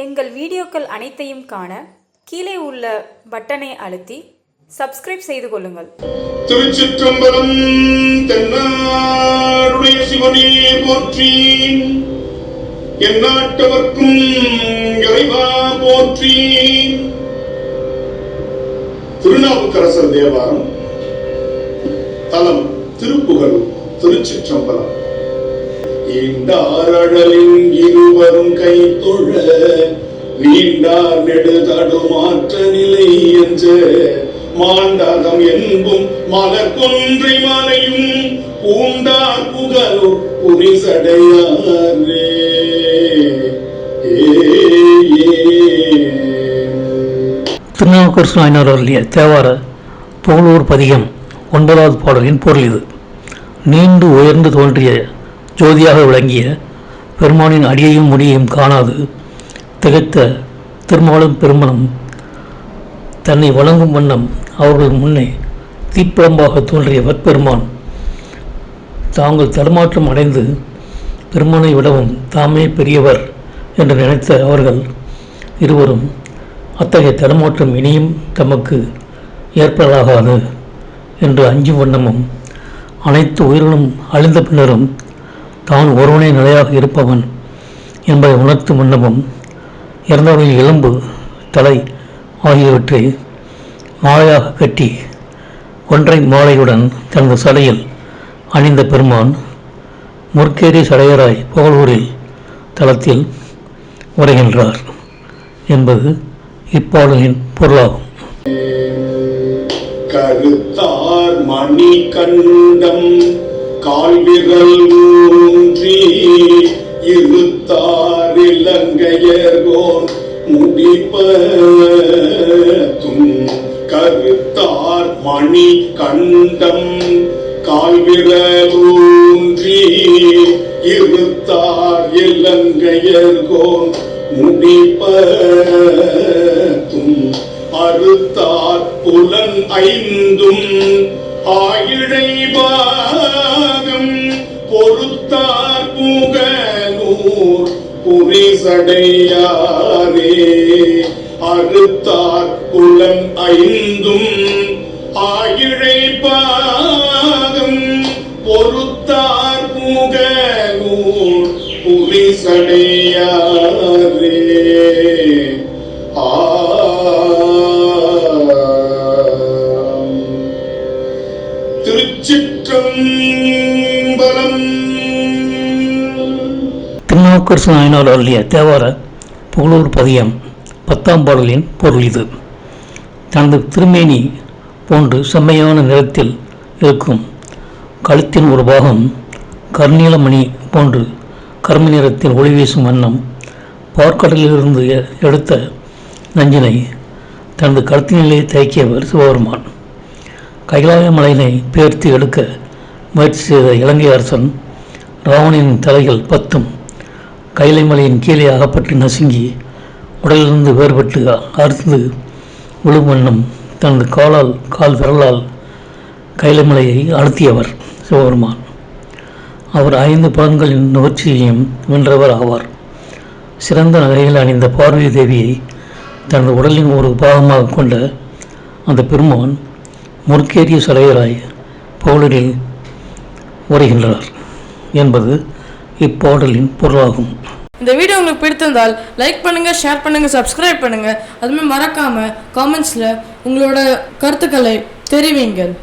எங்கள் வீடியோக்கள் அனைத்தையும் காண கீழே உள்ள பட்டனை அழுத்தி சப்ஸ்கிரைப் செய்து கொள்ளுங்கள். திருச்சிற்றம்பலம். தென்னாடுடைய சிவனே போற்றி, எந்நாட்டவர்க்கும் இறைவா போற்றி. திருநாவுக்கரசர் தேவாரம். தலம் திருப்புகழ். திருச்சிற்றம்பலம். ஈண்டாரடலின் இருவரும் கை தொழ நீண்டார் நெடுதடுமாற்ற நிலை என்ற மாண்டகம் என்பும் மலர் கொன்றை மலையும் பூண்டார் புகழு புரிசடையாரே. திருநாவுக்கரசு நாயனார் அருளிய தேவார புகழூர் பதிகம் 9வது பாடலின் பொருள் இது. நீண்டு உயர்ந்து தோன்றிய ஜோதியாக விளங்கிய பெருமானின் அடியையும் முடியையும் காணாது திகைத்த திருமாலும் பெருமனும் தன்னை வழங்கும் வண்ணம் அவர்கள் முன்னே தீப்பழம்பாக தோன்றிய வற்பெருமான் தாங்கள் தடுமாற்றம் அடைந்து பெருமானை விடவும் தாமே பெரியவர் என்று நினைத்த அவர்கள் இருவரும் அத்தகைய தடுமாற்றம் இனியும் தமக்கு ஏற்படாகாது என்று அஞ்சும் வண்ணமும் அனைத்து உயிர்களும் அழிந்த பின்னரும் தான் ஒருவனே நிலையாக இருப்பவன் என்பதை உணர்த்தும் வண்ணமும் இறந்தவர்களின் எலும்பு தலை ஆகியவற்றை மாலையாக கட்டி ஒன்றை மாலையுடன் தனது சடையில் அணிந்த பெருமான் முற்கேறி சடையராய் புகழூரில் தலத்தில் உரைகின்றார் என்பது இப்பாடலின் பொருளாகும். கருத்தார் மணி கண்டம் கால்விரல் ஊன்றி இருத்தார் இலங்கையர்கோன் முடிப்பதும். கருத்தார் மணி கண்டம் கால்விரல் ஊன்றி இருத்தார் இலங்கையர்கோன் முடிப்பதும். அறுத்தார் புலன் ஐந்தும் ஆயிழை பாகம் பொறுத்தார் புகழூர் புரிசடையாரே. அறுத்தார் புலன் ஐந்தும் ஆயிழை பாகம் பொறுத்தார் புகழூர் புரிசடையாரே. திருச்சிற்றம்பலம். திருநாவுக்கரசு நாயனார் அருளிய தேவார புகழூர் பதிகம் 10ஆம் பாடலின் பொருள் இது. தனது திருமேனி போன்று செம்மையான நிறத்தில் இருக்கும் கழுத்தின் ஒரு பாகம் கருநீலமணி போன்று கரும நிறத்தில் ஒளி வீசும் வண்ணம் பார்க்கடலிலிருந்து எடுத்த நஞ்சினை தனது கழுத்தினிலே தேய்க்கியவர் சிவபெருமான். கைலாய மலையினை பெயர்த்து எடுக்க முயற்சி செய்த இலங்கை அரசன் ராவணனின் தலைகள் 10 கைலை மலையின் கீழே அகப்பட்டு நசுங்கி உடலிலிருந்து வேறுபட்டு அறுந்து விழும் வண்ணம் தனது கால் விரலால் கைலை மலையை அழுத்தியவர் சிவபெருமான். அவர் 5 புலன்களின் நுகர்ச்சியையும் வென்றவர் ஆவார். சிறந்த நகைகள் அணிந்த பார்வதி தேவியை தனது உடலின் ஒரு பாகமாக கொண்ட அந்த பெருமான் முற்கேறிய சடையராய் புகழூரில் உரைகின்றார் என்பது இப்பாடலின் பொருளாகும். இந்த வீடியோ உங்களுக்கு பிடித்திருந்தால் லைக் பண்ணுங்க, ஷேர் பண்ணுங்க, சப்ஸ்கிரைப் பண்ணுங்க. அதுமாதிரி மறக்காம காமெண்ட்ஸ்ல உங்களோட கருத்துக்களை தெரிவிங்கள்.